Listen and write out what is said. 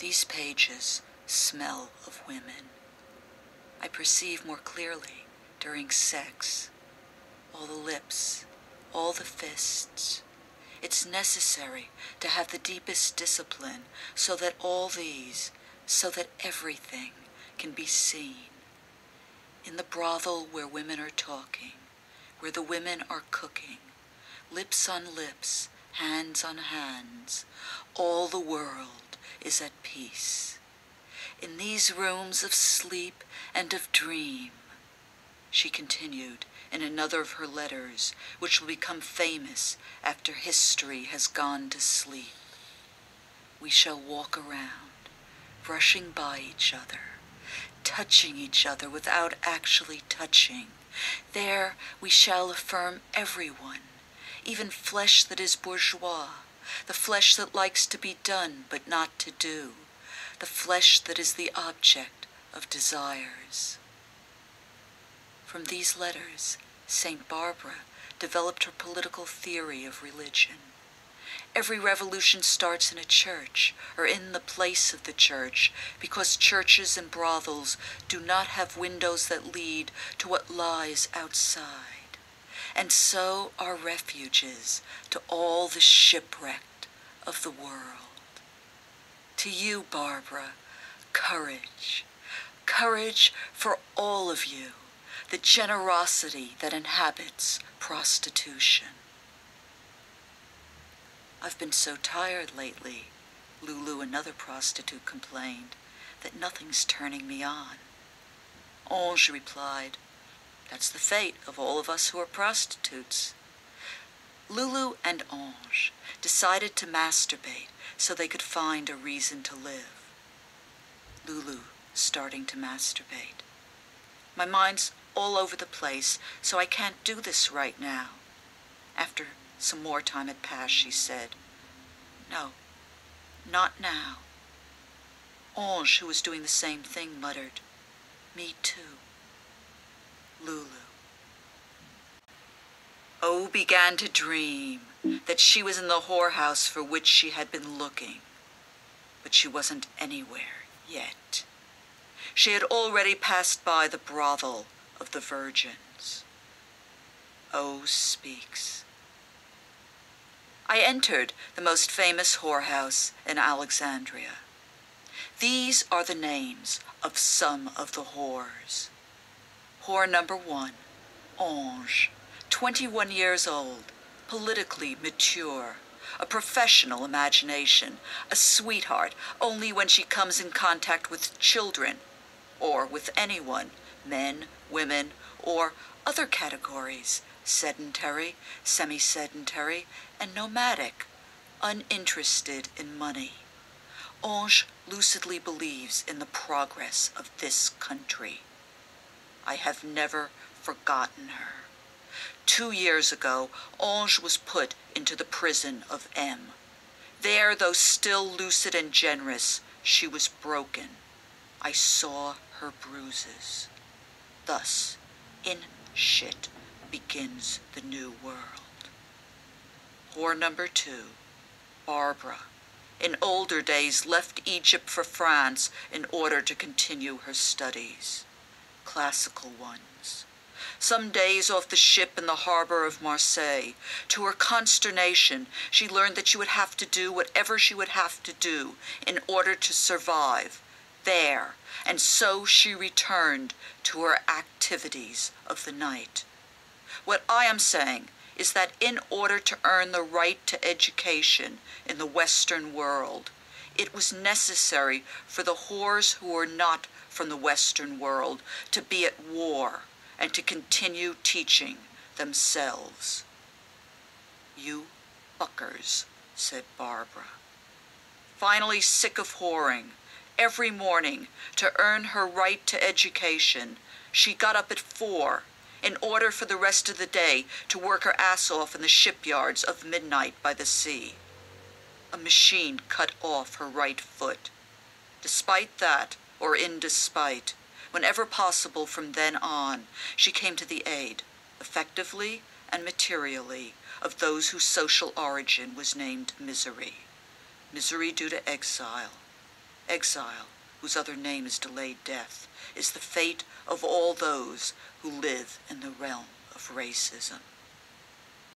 These pages smell of women. I perceive more clearly during sex. All the lips, all the fists. It's necessary to have the deepest discipline so that all these, so that everything can be seen. In the brothel where women are talking, where the women are cooking, lips on lips, hands on hands, all the world is at peace. In these rooms of sleep and of dream, she continued in another of her letters, which will become famous after history has gone to sleep. We shall walk around, brushing by each other, touching each other without actually touching. There we shall affirm everyone, even flesh that is bourgeois, the flesh that likes to be done but not to do, the flesh that is the object of desires. From these letters, St. Barbara developed her political theory of religion. Every revolution starts in a church, or in the place of the church, because churches and brothels do not have windows that lead to what lies outside. And so are refuges to all the shipwrecked of the world. To you, Barbara, courage. Courage for all of you. The generosity that inhabits prostitution. I've been so tired lately, Lulu, another prostitute, complained, that nothing's turning me on. Ange replied, that's the fate of all of us who are prostitutes. Lulu and Ange decided to masturbate so they could find a reason to live. Lulu starting to masturbate. My mind's all over the place, so I can't do this right now. After some more time had passed, she said, no, not now. Ange, who was doing the same thing, muttered, me too. Lulu. O began to dream that she was in the whorehouse for which she had been looking, but she wasn't anywhere yet. She had already passed by the brothel of the virgins. O speaks. I entered the most famous whorehouse in Alexandria. These are the names of some of the whores. Whore number 1, Ange, 21 years old, politically mature, a professional imagination, a sweetheart only when she comes in contact with children, or with anyone, men, women, or other categories, sedentary, semi-sedentary, and nomadic, uninterested in money. Ange lucidly believes in the progress of this country. I have never forgotten her. 2 years ago, Ange was put into the prison of M. There, though still lucid and generous, she was broken. I saw her bruises. Thus, in shit begins the new world. Whore number 2, Barbara, in older days left Egypt for France in order to continue her studies. Classical ones. Some days off the ship in the harbor of Marseille, to her consternation, she learned that she would have to do whatever she would have to do in order to survive there, and so she returned to her activities of the night. What I am saying is that in order to earn the right to education in the Western world, it was necessary for the whores who were not from the Western world to be at war and to continue teaching themselves. You fuckers, said Barbara. Finally sick of whoring, every morning to earn her right to education, she got up at 4 in order for the rest of the day to work her ass off in the shipyards of midnight by the sea. A machine cut off her right foot. Despite that, or in despite, whenever possible from then on, she came to the aid, effectively and materially, of those whose social origin was named misery. Misery due to exile, Exile, whose other name is delayed death, is the fate of all those who live in the realm of racism.